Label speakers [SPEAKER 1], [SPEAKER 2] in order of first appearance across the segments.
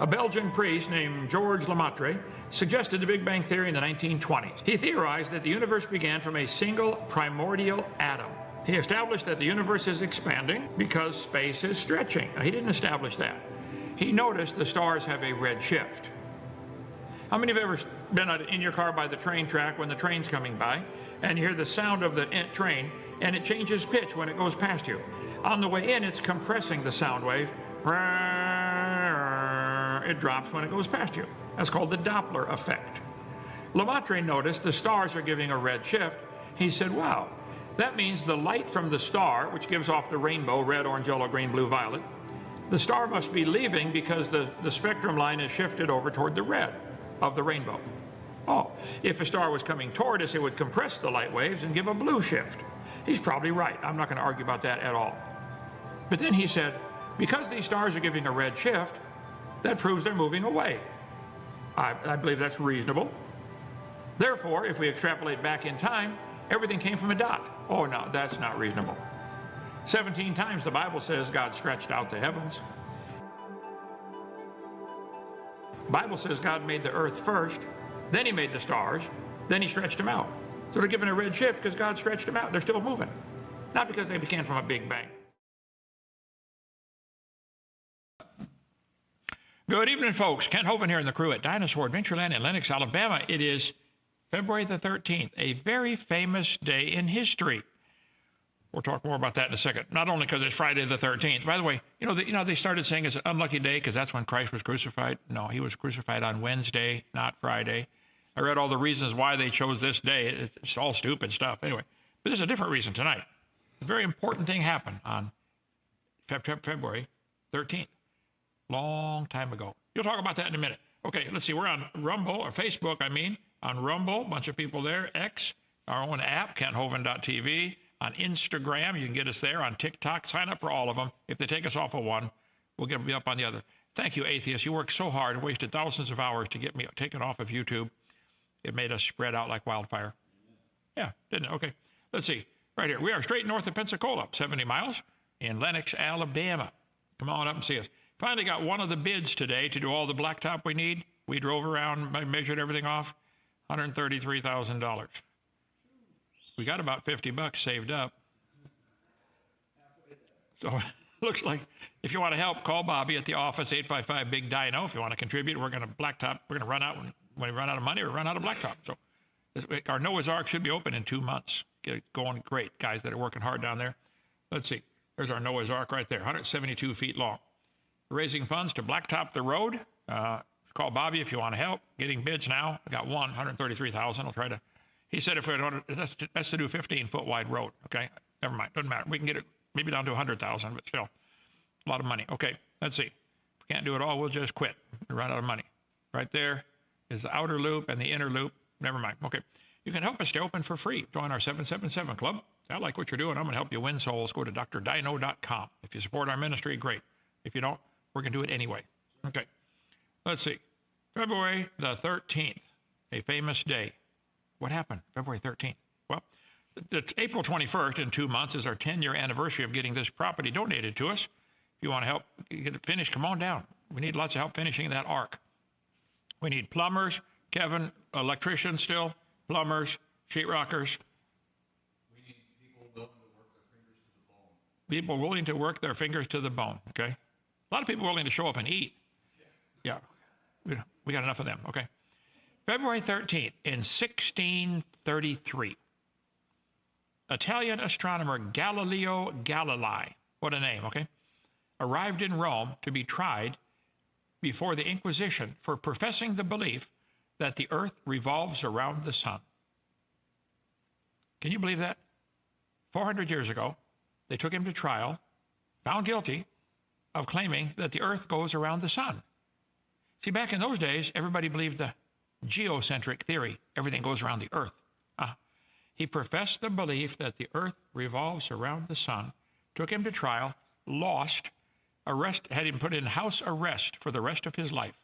[SPEAKER 1] A Belgian priest named Georges Lemaitre suggested the Big Bang Theory in the 1920s. He theorized that the universe began from a single primordial atom. He established that the universe is expanding because space is stretching. Now, he didn't establish that. He noticed the stars have a red shift. How many of you have ever been in your car by the train track when the train's coming by, and you hear the sound of the train, and it changes pitch when it goes past you? On the way in, it's compressing the sound wave. It drops when it goes past you. That's called the Doppler effect. Lemaitre noticed the stars are giving a red shift. He said, wow, that means the light from the star, which gives off the rainbow, red, orange, yellow, green, blue, violet, the star must be leaving because the spectrum line is shifted over toward the red of the rainbow. Oh, if a star was coming toward us, it would compress the light waves and give a blue shift. He's probably right. I'm not going to argue about that at all. But then he said, because these stars are giving a red shift, that proves they're moving away. I believe that's reasonable. Therefore, if we extrapolate back in time, everything came from a dot. Oh, no, that's not reasonable. 17 times the Bible says God stretched out the heavens. The Bible says God made the earth first, then he made the stars, then he stretched them out. So they're given a red shift because God stretched them out. They're still moving. Not because they began from a big bang. Good evening, folks. Ken Hovind here in the crew at Dinosaur Adventureland in Lenox, Alabama. It is February the 13th, a very famous day in history. We'll talk more about that in a second. Not only because it's Friday the 13th. By the way, they started saying it's an unlucky day because that's when Christ was crucified. No, he was crucified on Wednesday, not Friday. I read all the reasons why they chose this day. It's all stupid stuff. Anyway, but there's a different reason tonight. A very important thing happened on February 13th. Long time ago. You'll talk about that in a minute. Okay, let's see. We're on Rumble, or Facebook, on Rumble. A bunch of people there. X, our own app, KentHovind.tv. On Instagram, you can get us there. On TikTok, sign up for all of them. If they take us off of one, we'll be up on the other. Thank you, atheists. You worked so hard and wasted thousands of hours to get me taken off of YouTube. It made us spread out like wildfire. Yeah, didn't it? Okay. Let's see. Right here. We are straight north of Pensacola, 70 miles in Lenox, Alabama. Come on up and see us. Finally got one of the bids today to do all the blacktop we need. We drove around, measured everything off, $133,000. We got about $50 saved up. So looks like if you want to help, call Bobby at the office, 855-BIG-DINO. If you want to contribute, we're going to blacktop. We're going to run out when we run out of money, we run out of blacktop. So our Noah's Ark should be open in 2 months. Get it going great. Guys that are working hard down there. Let's see. There's our Noah's Ark right there, 172 feet long. Raising funds to blacktop the road. Call Bobby if you want to help. Getting bids now. I got one, 133,000. I'll try to. He said if we don't, that's to do 15-foot wide road. Okay, never mind. Doesn't matter. We can get it maybe down to 100,000, but still a lot of money. Okay, let's see. If we can't do it all, we'll just quit. We run out of money. Right there is the outer loop and the inner loop. Never mind. Okay, you can help us stay open for free. Join our 777 club. I like what you're doing. I'm going to help you win souls. Go to drdino.com. If you support our ministry, great. If you don't, we're going to do it anyway. Okay. Let's see. February the 13th, a famous day. What happened February 13th? Well, April 21st, in 2 months, is our 10-year anniversary of getting this property donated to us. If you want to help get it finished, come on down. We need lots of help finishing that ark. We need plumbers, Kevin, electricians still, plumbers, sheetrockers.
[SPEAKER 2] We need people willing to work their fingers to the bone.
[SPEAKER 1] People willing to work their fingers to the bone, okay? A lot of people willing to show up and eat. Yeah, we got enough of them, okay? February 13th, in 1633, Italian astronomer Galileo Galilei, what a name, okay, arrived in Rome to be tried before the Inquisition for professing the belief that the earth revolves around the sun. Can you believe that? 400 years ago, they took him to trial, found guilty of claiming that the earth goes around the sun. See, back in those days, everybody believed the geocentric theory. Everything goes around the earth. He professed the belief that the earth revolves around the sun, took him to trial, lost, had him put in house arrest for the rest of his life.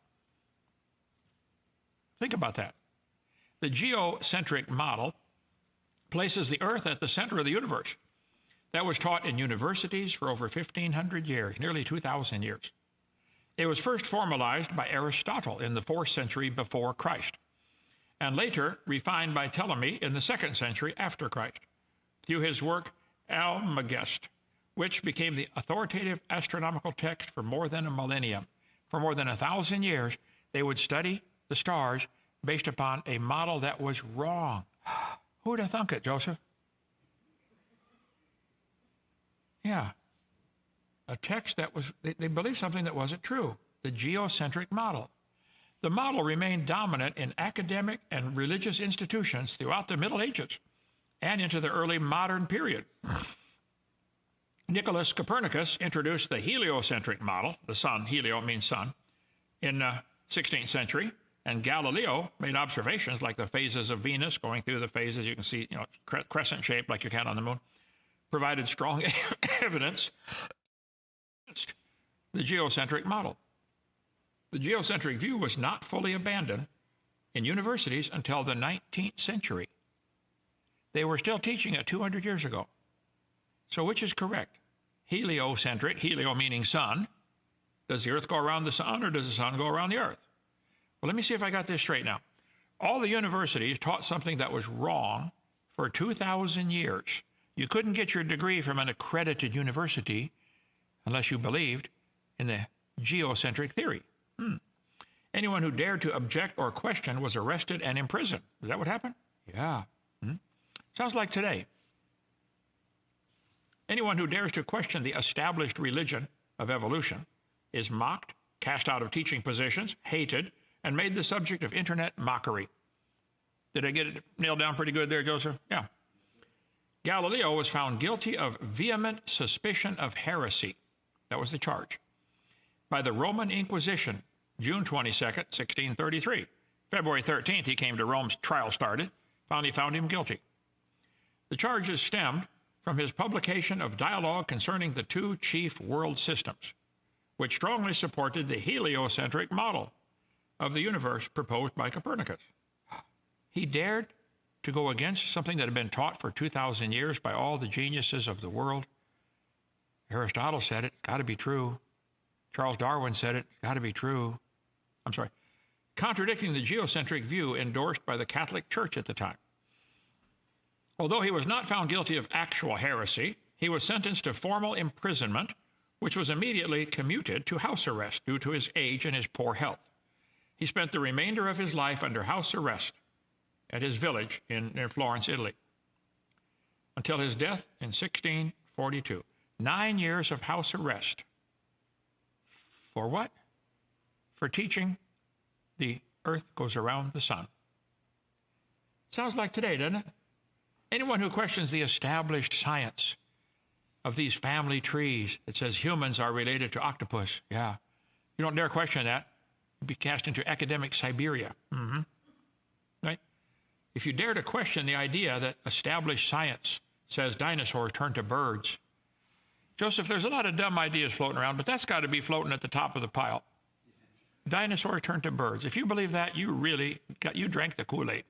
[SPEAKER 1] Think about that. The geocentric model places the earth at the center of the universe. That was taught in universities for over 1,500 years, nearly 2,000 years. It was first formalized by Aristotle in the 4th century before Christ, and later refined by Ptolemy in the 2nd century after Christ, through his work Almagest, which became the authoritative astronomical text for more than a millennium. For more than 1,000 years, they would study the stars based upon a model that was wrong. Who would have thunk it, Joseph? Yeah. A text that was, they believed something that wasn't true, the geocentric model. The model remained dominant in academic and religious institutions throughout the Middle Ages and into the early modern period. Nicholas Copernicus introduced the heliocentric model, the sun, helio means sun, in the 16th century, and Galileo made observations like the phases of Venus, going through the phases, you can see, crescent shape like you can on the moon, provided strong evidence against the geocentric model. The geocentric view was not fully abandoned in universities until the 19th century. They were still teaching it 200 years ago. So which is correct? Heliocentric, helio meaning sun. Does the earth go around the sun, or does the sun go around the earth? Well, let me see if I got this straight now. All the universities taught something that was wrong for 2,000 years. You couldn't get your degree from an accredited university unless you believed in the geocentric theory. Anyone who dared to object or question was arrested and imprisoned. Is that what happened? Yeah. Sounds like today. Anyone who dares to question the established religion of evolution is mocked, cast out of teaching positions, hated, and made the subject of internet mockery. Did I get it nailed down pretty good there, Joseph? Yeah. Galileo was found guilty of vehement suspicion of heresy. That was the charge. By the Roman Inquisition, June 22nd, 1633. February 13th, he came to Rome's trial started. Finally found him guilty. The charges stemmed from his publication of dialogue concerning the two chief world systems, which strongly supported the heliocentric model of the universe proposed by Copernicus. He dared to go against something that had been taught for 2,000 years by all the geniuses of the world. Aristotle said it, it's got to be true. Charles Darwin said it, it's got to be true. Contradicting the geocentric view endorsed by the Catholic Church at the time. Although he was not found guilty of actual heresy, he was sentenced to formal imprisonment, which was immediately commuted to house arrest due to his age and his poor health. He spent the remainder of his life under house arrest at his village near Florence, Italy, until his death in 1642. 9 years of house arrest. For what? For teaching the earth goes around the sun. Sounds like today, doesn't it? Anyone who questions the established science of these family trees that says humans are related to octopus, yeah, you don't dare question that. You'd be cast into academic Siberia. Right? If you dare to question the idea that established science says dinosaurs turned to birds, Joseph, there's a lot of dumb ideas floating around, but that's got to be floating at the top of the pile. Dinosaurs turned to birds. If you believe that, you drank the Kool-Aid.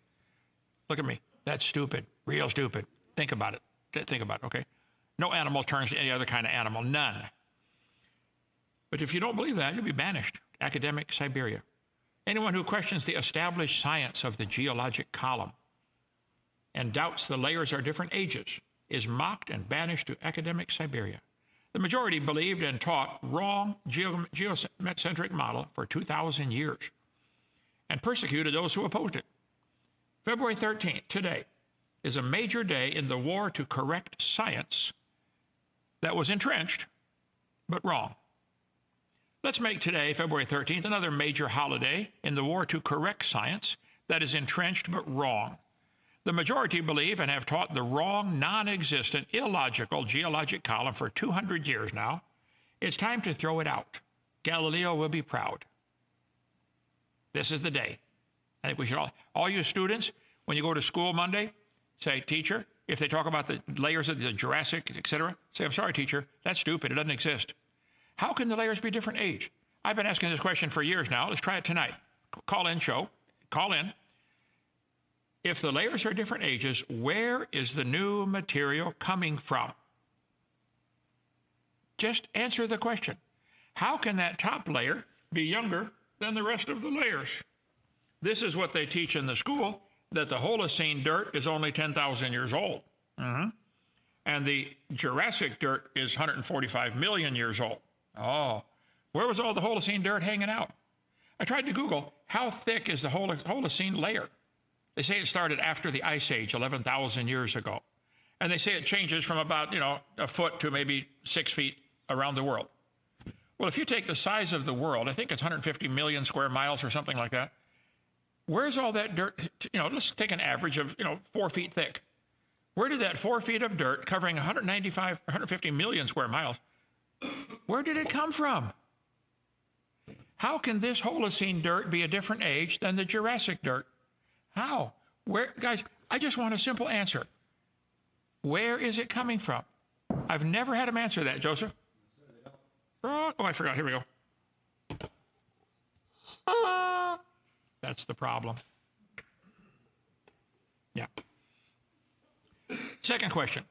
[SPEAKER 1] Look at me. That's stupid. Real stupid. Think about it. Think about it, okay? No animal turns to any other kind of animal. None. But if you don't believe that, you'll be banished. Academic Siberia. Anyone who questions the established science of the geologic column and doubts the layers are different ages is mocked and banished to academic Siberia. The majority believed and taught wrong geocentric model for 2,000 years and persecuted those who opposed it. February 13th, today, is a major day in the war to correct science that was entrenched but wrong. Let's make today, February 13th, another major holiday in the war to correct science that is entrenched but wrong. The majority believe and have taught the wrong, non-existent, illogical geologic column for 200 years now. It's time to throw it out. Galileo will be proud. This is the day. I think we should all you students, when you go to school Monday, say, teacher, if they talk about the layers of the Jurassic, etc., say, I'm sorry, teacher, that's stupid. It doesn't exist. How can the layers be different age? I've been asking this question for years now. Let's try it tonight. Call in. If the layers are different ages, where is the new material coming from? Just answer the question. How can that top layer be younger than the rest of the layers. This is what they teach in the school, that the Holocene dirt is only 10,000 years old. And the Jurassic dirt is 145 million years old. Oh, where was all the Holocene dirt hanging out? I tried to Google, how thick is the Holocene layer? They say it started after the Ice Age, 11,000 years ago. And they say it changes from about, a foot to maybe 6 feet around the world. Well, if you take the size of the world, I think it's 150 million square miles or something like that. Where's all that dirt? Let's take an average of, 4 feet thick. Where did that 4 feet of dirt covering 150 million square miles, where did it come from? How can this Holocene dirt be a different age than the Jurassic dirt? How? Where, guys, I just want a simple answer. Where is it coming from? I've never had him answer that, Joseph. Oh, I forgot. Here we go. That's the problem. Yeah. Second question.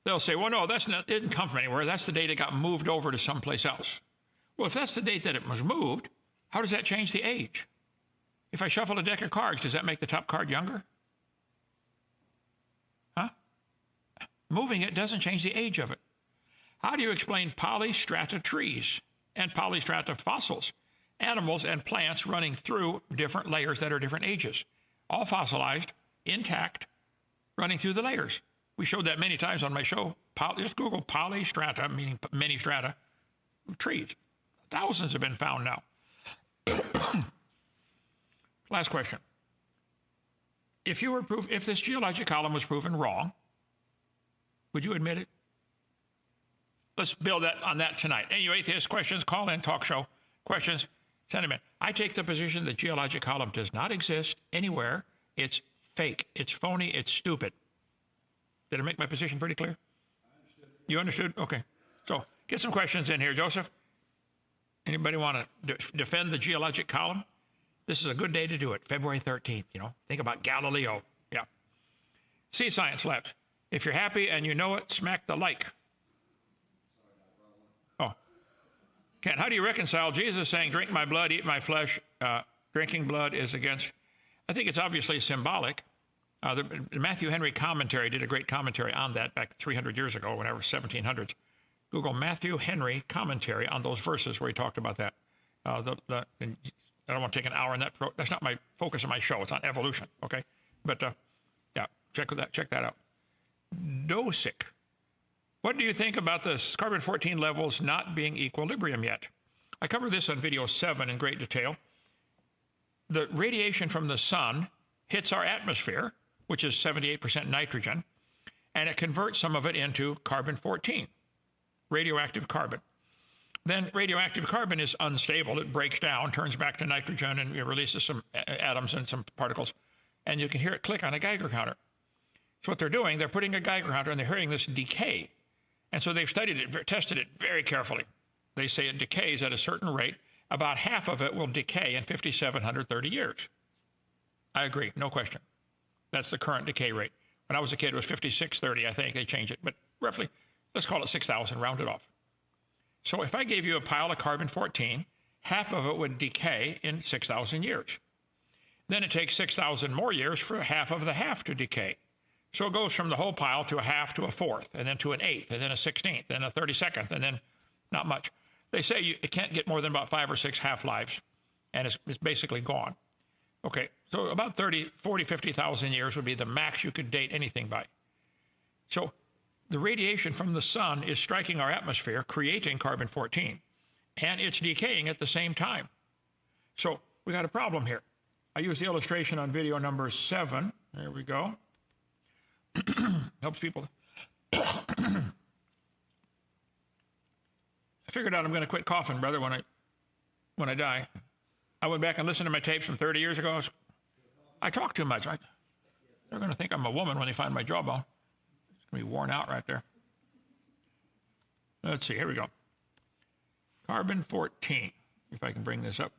[SPEAKER 1] They'll say, well, no, it didn't come from anywhere. That's the date it got moved over to someplace else. Well, if that's the date that it was moved, how does that change the age? If I shuffle a deck of cards, does that make the top card younger? Huh? Moving it doesn't change the age of it. How do you explain polystrata trees and polystrata fossils, animals and plants running through different layers that are different ages, all fossilized, intact, running through the layers? We showed that many times on my show. Just Google polystrata, meaning many strata, trees. Thousands have been found now. Last question. If this geologic column was proven wrong, would you admit it? Let's build on that tonight. Any you atheist questions, call in, talk show. Questions, send them in. I take the position that geologic column does not exist anywhere. It's fake. It's phony. It's stupid. Did I make my position pretty clear?
[SPEAKER 2] I understood.
[SPEAKER 1] You understood? Okay. So get some questions in here, Joseph. Anybody want to defend the geologic column? This is a good day to do it, February 13th, Think about Galileo. Yeah. Sea Science Labs. If you're happy and you know it, smack the like. Oh. Kent, how do you reconcile Jesus saying, drink my blood, eat my flesh? Drinking blood is against... I think it's obviously symbolic. The Matthew Henry commentary did a great commentary on that back 300 years ago, whenever 1700s. Google Matthew Henry commentary on those verses where he talked about that. And I don't want to take an hour on that. That's not my focus of my show. It's on evolution, okay? But yeah, check that out. Dosic. What do you think about the carbon-14 levels not being equilibrium yet? I covered this on video 7 in great detail. The radiation from the sun hits our atmosphere, which is 78% nitrogen, and it converts some of it into carbon-14, radioactive carbon. Then radioactive carbon is unstable. It breaks down, turns back to nitrogen, and it releases some atoms and some particles. And you can hear it click on a Geiger counter. So what they're doing, they're putting a Geiger counter, and they're hearing this decay. And so they've studied it, tested it very carefully. They say it decays at a certain rate. About half of it will decay in 5,730 years. I agree, no question. That's the current decay rate. When I was a kid, it was 5,630, I think. They changed it. But roughly, let's call it 6,000, round it off. So if I gave you a pile of carbon-14, half of it would decay in 6,000 years. Then it takes 6,000 more years for half of the half to decay. So it goes from the whole pile to a half to a fourth, and then to an eighth, and then a 16th, and a 32nd, and then not much. They say it can't get more than about 5 or 6 half-lives, and it's basically gone. Okay, so about 30, 40, 50,000 years would be the max you could date anything by. So the radiation from the sun is striking our atmosphere, creating carbon-14, and it's decaying at the same time. So we got a problem here. I use the illustration on video number 7. There we go. Helps people. I figured out I'm going to quit coughing, brother, when I die. I went back and listened to my tapes from 30 years ago. I talk too much. They're going to think I'm a woman when they find my jawbone. It's going to be worn out right there. Let's see. Here we go. Carbon-14, if I can bring this up.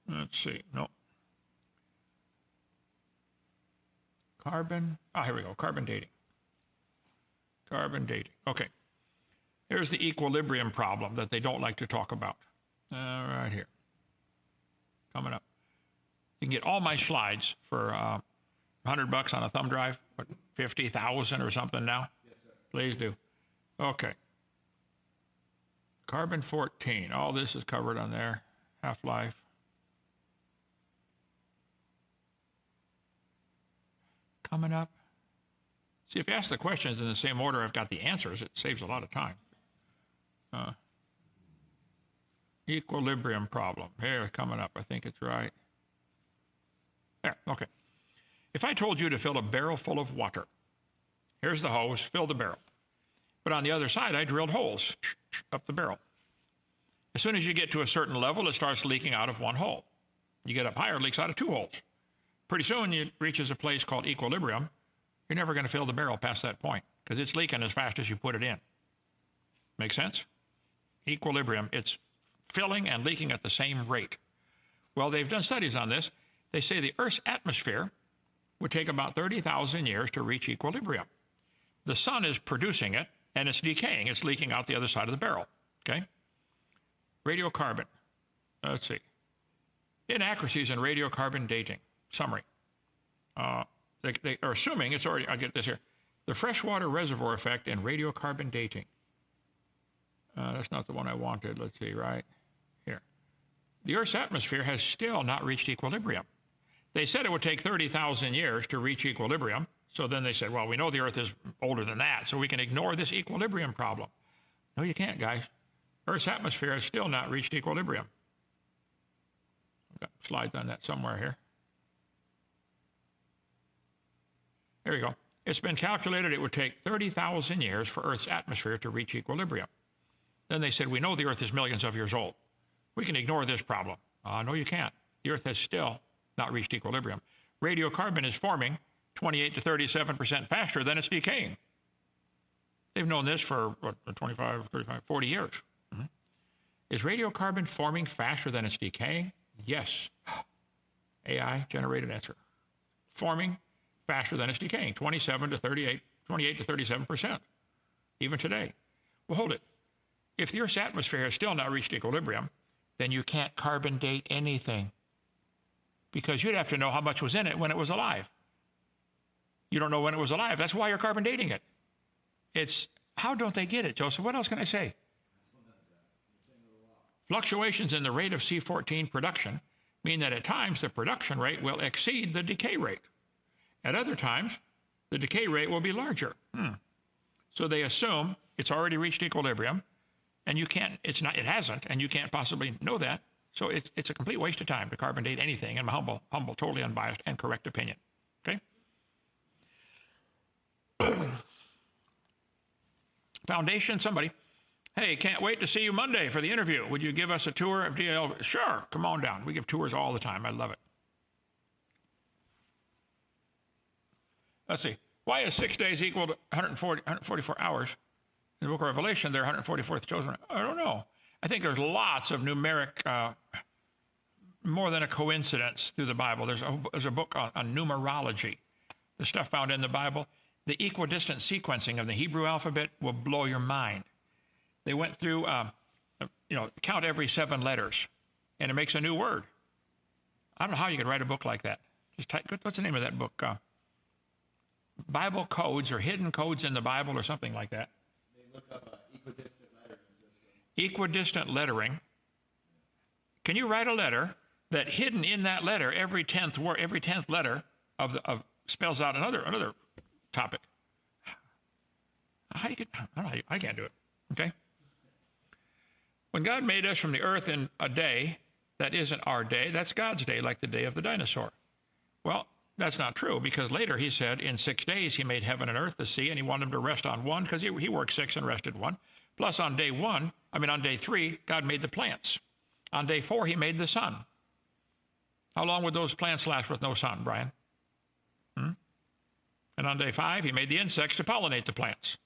[SPEAKER 1] Let's see. No. Carbon. Here we go. Carbon dating. Carbon dating. Okay. Here's the equilibrium problem that they don't like to talk about. Right here. Coming up. You can get all my slides for $100 on a thumb drive, what, 50,000 or something now?
[SPEAKER 2] Yes, sir.
[SPEAKER 1] Please do. Okay. Carbon-14. All this is covered on there. Half-life. Coming up. See, if you ask the questions in the same order I've got the answers, it saves a lot of time. Equilibrium problem. Here, coming up. I think it's right. There, okay. If I told you to fill a barrel full of water, here's the hose, fill the barrel. But on the other side, I drilled holes up the barrel. As soon as you get to a certain level, it starts leaking out of one hole. You get up higher, it leaks out of two holes. Pretty soon, it reaches a place called equilibrium. You're never going to fill the barrel past that point because it's leaking as fast as you put it in. Make sense? Equilibrium, it's filling and leaking at the same rate. Well, they've done studies on this. They say the Earth's atmosphere would take about 30,000 years to reach equilibrium. The sun is producing it, and it's decaying. It's leaking out the other side of the barrel, okay? Radiocarbon. Let's see. Inaccuracies in radiocarbon dating. Summary. They are assuming it's already, I'll get this here. The freshwater reservoir effect in radiocarbon dating. That's not the one I wanted. Let's see, right here. The Earth's atmosphere has still not reached equilibrium. They said it would take 30,000 years to reach equilibrium. So then they said, well, we know the Earth is older than that, so we can ignore this equilibrium problem. No, you can't, guys. Earth's atmosphere has still not reached equilibrium. I've got slides on that somewhere here. There you go. It's been calculated it would take 30,000 years for Earth's atmosphere to reach equilibrium. Then they said, we know the Earth is millions of years old. We can ignore this problem. No, you can't. The Earth has still not reached equilibrium. Radiocarbon is forming 28 to 37% faster than it's decaying. They've known this for, what, 25, 35, 40 years. Mm-hmm. Is radiocarbon forming faster than it's decaying? Yes. AI generated answer. Forming faster than it's decaying, 28 to 37%, even today. Well, hold it. If the Earth's atmosphere has still not reached equilibrium, then you can't carbon date anything because you'd have to know how much was in it when it was alive. You don't know when it was alive. That's why you're carbon dating it. It's, how don't they get it, Joseph? What else can I say? Fluctuations in the rate of C14 production mean that at times the production rate will exceed the decay rate. At other times, the decay rate will be larger. So they assume it's already reached equilibrium, and you can't, it hasn't, and you can't possibly know that. So it's a complete waste of time to carbon date anything, in my humble, totally unbiased, and correct opinion. Okay? Foundation, somebody. Hey, can't wait to see you Monday for the interview. Would you give us a tour of DL? Sure, come on down. We give tours all the time. I love it. Let's see. Why is 6 days equal to 144 hours? In the book of Revelation, they're 144th chosen. I don't know. I think there's lots of numeric, more than a coincidence through the Bible. There's a book on numerology, the stuff found in the Bible. The equidistant sequencing of the Hebrew alphabet will blow your mind. They went through, count every 7 letters, and it makes a new word. I don't know how you could write a book like that. Just type, what's the name of that book? Bible codes or hidden codes in the Bible or something like that.
[SPEAKER 2] They look up equidistant lettering system.
[SPEAKER 1] Equidistant lettering. Can you write a letter that hidden in that letter, every 10th word, every 10th letter of spells out another topic? How you could, I don't know, I can't do it. Okay? When God made us from the earth in a day that isn't our day, that's God's day, like the day of the dinosaur. Well, that's not true, because later he said in 6 days he made heaven and earth, the sea, and he wanted them to rest on one, because he worked 6 and rested 1. Plus on day 3, God made the plants. On day 4, he made the sun. How long would those plants last with no sun, Brian? And on day 5, he made the insects to pollinate the plants.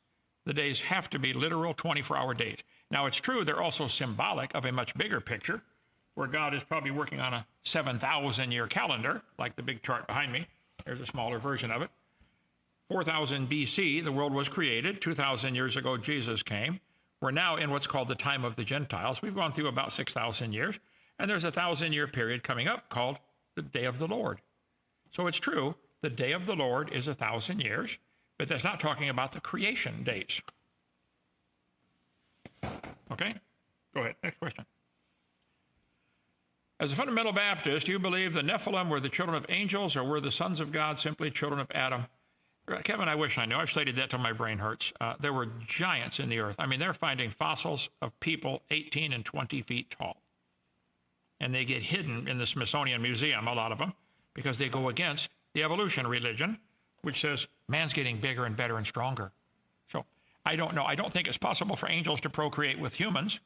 [SPEAKER 1] The days have to be literal 24-hour days. Now, it's true they're also symbolic of a much bigger picture, where God is probably working on a 7,000-year calendar, like the big chart behind me. There's a smaller version of it. 4000 BC, the world was created. 2,000 years ago, Jesus came. We're now in what's called the time of the Gentiles. We've gone through about 6,000 years, and there's a 1,000-year period coming up called the day of the Lord. So it's true, the day of the Lord is 1,000 years, but that's not talking about the creation days. Okay? Go ahead, next question. As a fundamental Baptist, do you believe the Nephilim were the children of angels, or were the sons of God simply children of Adam? Kevin, I wish I knew. I've studied that till my brain hurts. There were giants in the earth. I mean, they're finding fossils of people 18 and 20 feet tall. And they get hidden in the Smithsonian Museum, a lot of them, because they go against the evolution religion, which says man's getting bigger and better and stronger. So I don't know. I don't think it's possible for angels to procreate with humans.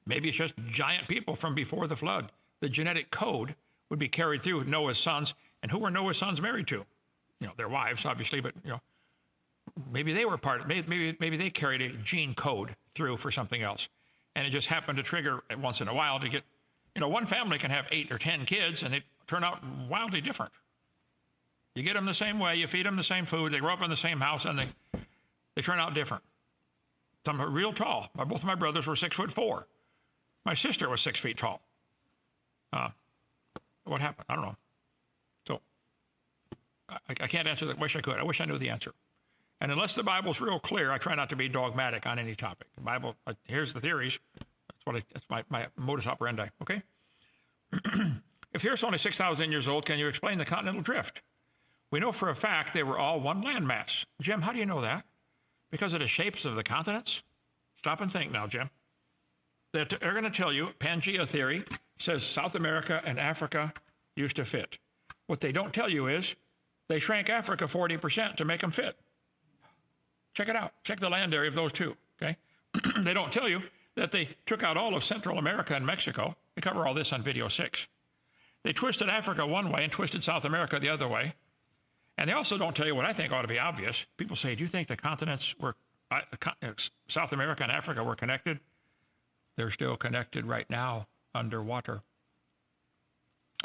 [SPEAKER 1] Maybe it's just giant people from before the flood. The genetic code would be carried through Noah's sons. And who were Noah's sons married to? You know, their wives, obviously, but, you know, maybe they were part of, maybe they carried a gene code through for something else. And it just happened to trigger once in a while to get, you know, one family can have 8 or 10 kids and they turn out wildly different. You get them the same way, you feed them the same food, they grow up in the same house, and they turn out different. Some are real tall. Both of my brothers were 6'4". My sister was 6 feet tall. What happened? I don't know. So I can't answer that. Wish I could. I wish I knew the answer. And unless the Bible's real clear, I try not to be dogmatic on any topic. The Bible, here's the theories. That's my modus operandi, okay? If the Earth's only 6,000 years old, can you explain the continental drift? We know for a fact they were all one landmass. Jim, how do you know that? Because of the shapes of the continents? Stop and think now, Jim. They're going to tell you, Pangea theory says South America and Africa used to fit. What they don't tell you is they shrank Africa 40% to make them fit. Check it out. Check the land area of those two, okay? They don't tell you that they took out all of Central America and Mexico. We cover all this on video 6. They twisted Africa one way and twisted South America the other way. And they also don't tell you what I think ought to be obvious. People say, do you think the continents were, South America and Africa were connected? They're still connected right now underwater.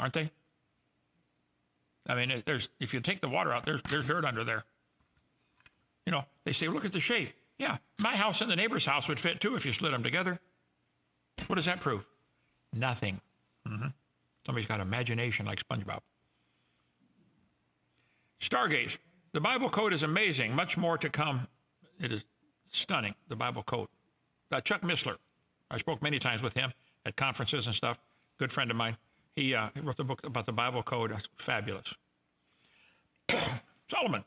[SPEAKER 1] Aren't they? I mean, if you take the water out, there's dirt under there. You know, they say, look at the shape. Yeah, my house and the neighbor's house would fit too if you slid them together. What does that prove? Nothing. Somebody's got imagination like SpongeBob. Stargaze. The Bible code is amazing. Much more to come. It is stunning, the Bible code. Chuck Missler. I spoke many times with him at conferences and stuff. Good friend of mine. He wrote the book about the Bible code. It's fabulous. Solomon.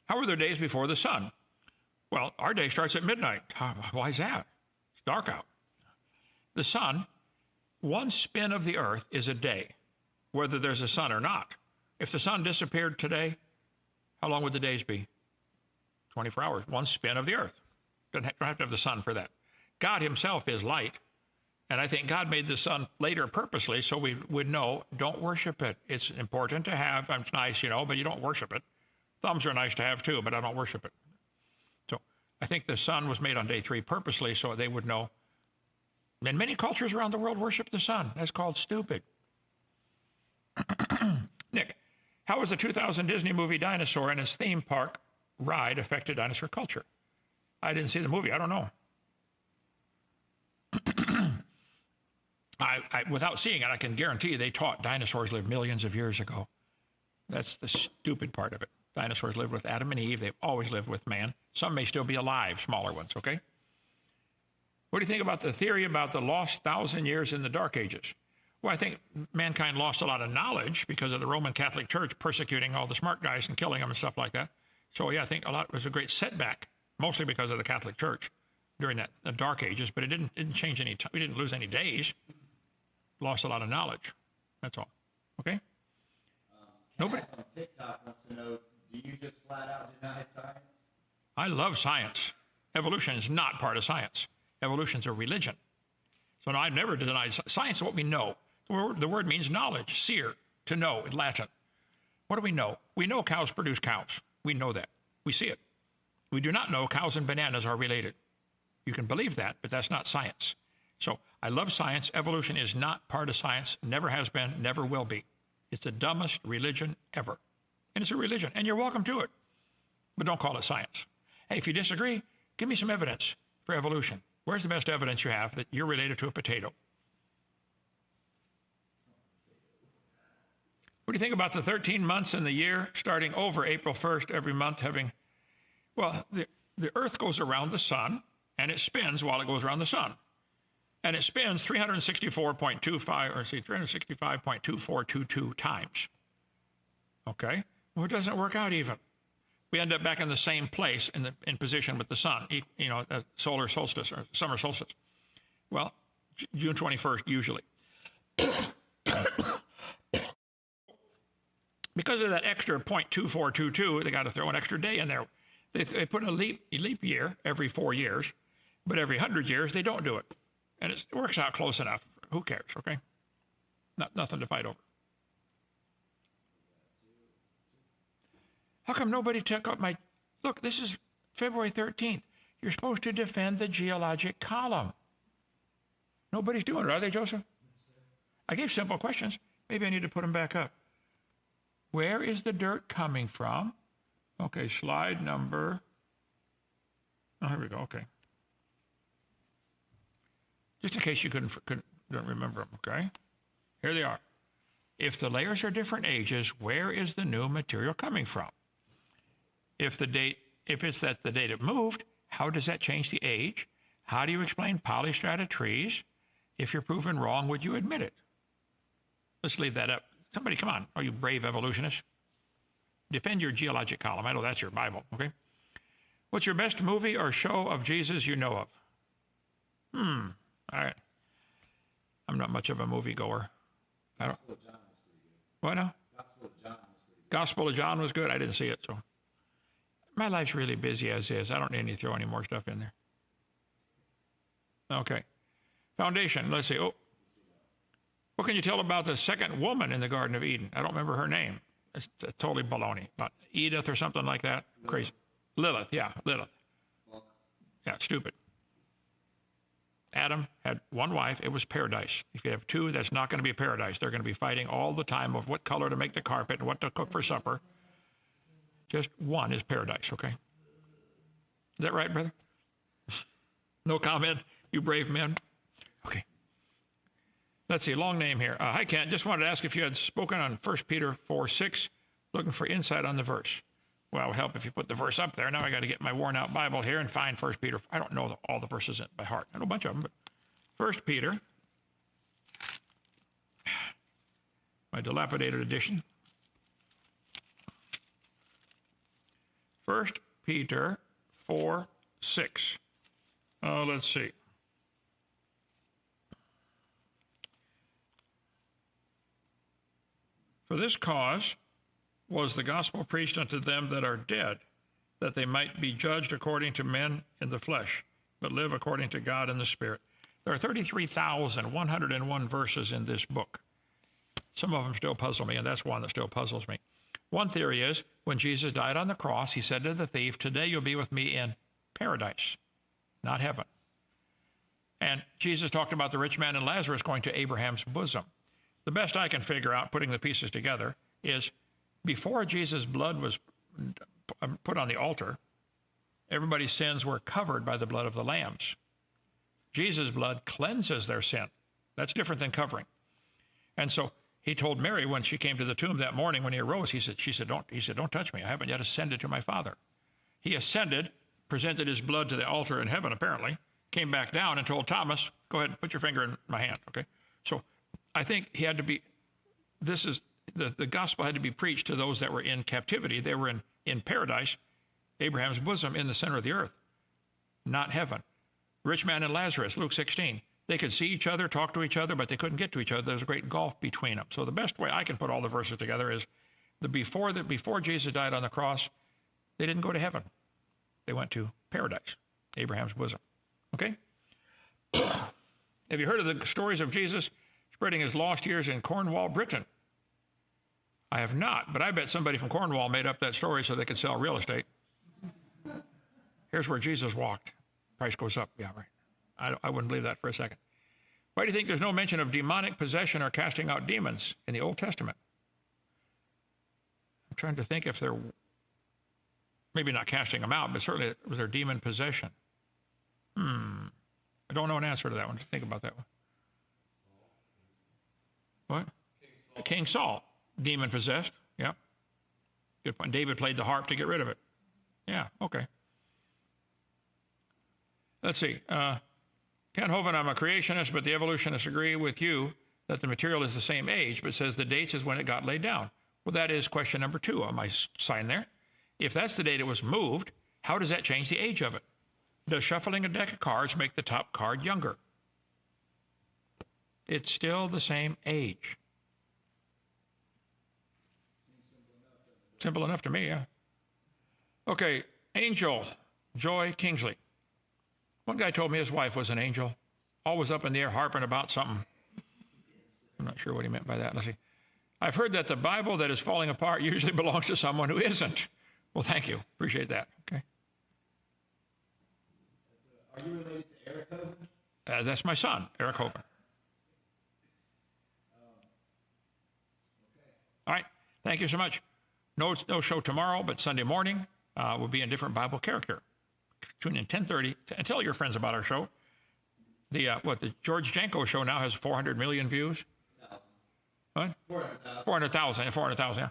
[SPEAKER 1] How were their days before the sun? Well, our day starts at midnight. Why is that? It's dark out. The sun, one spin of the earth is a day, whether there's a sun or not. If the sun disappeared today, how long would the days be? 24 hours. One spin of the earth. Don't have to have the sun for that. God himself is light. And I think God made the sun later purposely so we would know, don't worship it. It's important to have. It's nice, you know, but you don't worship it. Thumbs are nice to have too, but I don't worship it. So I think the sun was made on day 3 purposely so they would know. And many cultures around the world worship the sun. That's called stupid. Nick, how was the 2000 Disney movie Dinosaur and its theme park ride affected dinosaur culture? I didn't see the movie. I don't know. Without seeing it, I can guarantee you they taught dinosaurs lived millions of years ago. That's the stupid part of it. Dinosaurs lived with Adam and Eve. They've always lived with man. Some may still be alive, smaller ones, okay? What do you think about the theory about the lost 1,000 years in the Dark Ages? Well, I think mankind lost a lot of knowledge because of the Roman Catholic Church persecuting all the smart guys and killing them and stuff like that. So, yeah, I think a lot was a great setback, mostly because of the Catholic Church during the Dark Ages, but it didn't change any time. We didn't lose any days. Lost a lot of knowledge. That's all. Okay? Nobody
[SPEAKER 3] on TikTok wants to know, do you just flat out deny science?
[SPEAKER 1] I love science. Evolution is not part of science. Evolution's a religion. So no, I've never denied science is what we know. The word means knowledge, seer, to know in Latin. What do we know? We know cows produce cows. We know that. We see it. We do not know cows and bananas are related. You can believe that, but that's not science. So I love science. Evolution is not part of science, never has been, never will be. It's the dumbest religion ever. And it's a religion, and you're welcome to it. But don't call it science. Hey, if you disagree, give me some evidence. for evolution? Where's the best evidence you have that you're related to a potato? What do you think about the 13 months in the year, starting over April 1st, every month having, well, the Earth goes around the sun, and it spins while it goes around the sun. And it spins 365.2422 times. Okay? Well, it doesn't work out even. We end up back in the same place in position with the sun, solar solstice or summer solstice. Well, June 21st, usually. Because of that extra 0.2422, they got to throw an extra day in there. They put a leap year every 4 years, but every 100 years, they don't do it. And it works out close enough. Who cares, okay? Nothing to fight over. How come nobody took up my... Look, this is February 13th. You're supposed to defend the geologic column. Nobody's doing it, are they, Joseph? I gave simple questions. Maybe I need to put them back up. Where is the dirt coming from? Okay, slide number... Oh, here we go, okay. Just in case you don't remember them, okay? Here they are. If the layers are different ages, where is the new material coming from? If it's that the date it moved, how does that change the age? How do you explain polystrata trees? If you're proven wrong, would you admit it? Let's leave that up. Somebody, come on, you brave evolutionists. Defend your geologic column. I know that's your Bible, okay? What's your best movie or show of Jesus you know of? All right. I'm not much of a movie goer. I don't.
[SPEAKER 3] Gospel of John was pretty good.
[SPEAKER 1] What now?
[SPEAKER 3] Gospel of John was pretty good.
[SPEAKER 1] Gospel of John was good. I didn't see it, so. My life's really busy as is. I don't need to throw any more stuff in there. Okay. Foundation. Let's see. Oh. What can you tell about the second woman in the Garden of Eden? I don't remember her name. It's totally baloney. About Edith or something like that. Lilith. Crazy. Lilith, yeah, Lilith.
[SPEAKER 3] Well,
[SPEAKER 1] Yeah, stupid. Adam had one wife. It was paradise. If you have two, that's not going to be paradise. They're going to be fighting all the time of what color to make the carpet and what to cook for supper. Just one is paradise, okay? Is that right, brother? No comment, you brave men? Okay. Let's see, long name here. Hi, Kent. Just wanted to ask if you had spoken on 1 Peter 4:6, looking for insight on the verse. Well, it would help if you put the verse up there. Now I got to get my worn-out Bible here and find 1 Peter. I don't know all the verses by heart. I know a bunch of them, but 1 Peter, my dilapidated edition. 1 Peter 4:6. Let's see. For this cause was the gospel preached unto them that are dead, that they might be judged according to men in the flesh, but live according to God in the Spirit. There are 33,101 verses in this book. Some of them still puzzle me, and that's one that still puzzles me. One theory is, when Jesus died on the cross, he said to the thief, today you'll be with me in paradise, not heaven. And Jesus talked about the rich man and Lazarus going to Abraham's bosom. The best I can figure out, putting the pieces together, is before Jesus' blood was put on the altar, everybody's sins were covered by the blood of the lambs. Jesus' blood cleanses their sin. That's different than covering. And so he told Mary when she came to the tomb that morning when he arose, she said, don't touch me. I haven't yet ascended to my Father. He ascended, presented his blood to the altar in heaven, apparently, came back down and told Thomas, go ahead, put your finger in my hand, okay? So I think he had to be, the gospel had to be preached to those that were in captivity. They were in paradise, Abraham's bosom, in the center of the earth, not heaven. Rich man and Lazarus, Luke 16. They could see each other, talk to each other, but they couldn't get to each other. There's a great gulf between them. So the best way I can put all the verses together is before Jesus died on the cross, they didn't go to heaven. They went to paradise, Abraham's bosom. Okay? Have you heard of the stories of Jesus spreading his lost years in Cornwall, Britain? I have not, but I bet somebody from Cornwall made up that story so they could sell real estate. Here's where Jesus walked. Price goes up. Yeah, right. I wouldn't believe that for a second. Why do you think there's no mention of demonic possession or casting out demons in the Old Testament? I'm trying to think if they're, maybe not casting them out, but certainly was there demon possession. I don't know an answer to that one. Think about that one. What? King Saul, demon possessed. Yeah. Good point. David played the harp to get rid of it. Yeah, okay. Let's see. Ken Hovind, I'm a creationist, but the evolutionists agree with you that the material is the same age, but says the dates is when it got laid down. Well, that is question number 2 on my sign there. If that's the date it was moved, how does that change the age of it? Does shuffling a deck of cards make the top card younger? It's still the same age. Simple enough to me, yeah. Okay, angel, Joy Kingsley. One guy told me his wife was an angel, always up in the air harping about something. I'm not sure what he meant by that. Let's see. I've heard that the Bible that is falling apart usually belongs to someone who isn't. Well, thank you. Appreciate that. Okay.
[SPEAKER 3] Are you related to Eric Hovind?
[SPEAKER 1] That's my son, Eric Hovind. All right. Thank you so much. No show tomorrow, but Sunday morning will be a different Bible character. Tune in 10:30 and tell your friends about our show. The George Janko show now has 400 million views. What? 400,000. 400,000.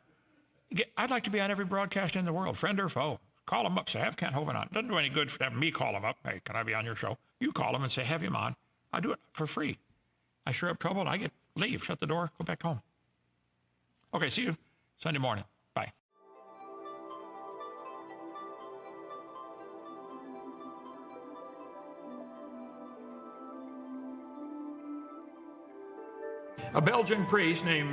[SPEAKER 1] Yeah. I'd like to be on every broadcast in the world, friend or foe. Call them up, say, have Kent Hovind on. Doesn't do any good to have me call them up. Hey, can I be on your show? You call them and say, have him on. I do it for free. I sure have trouble and I leave, shut the door, go back home. Okay, see you Sunday morning. Bye. A Belgian priest named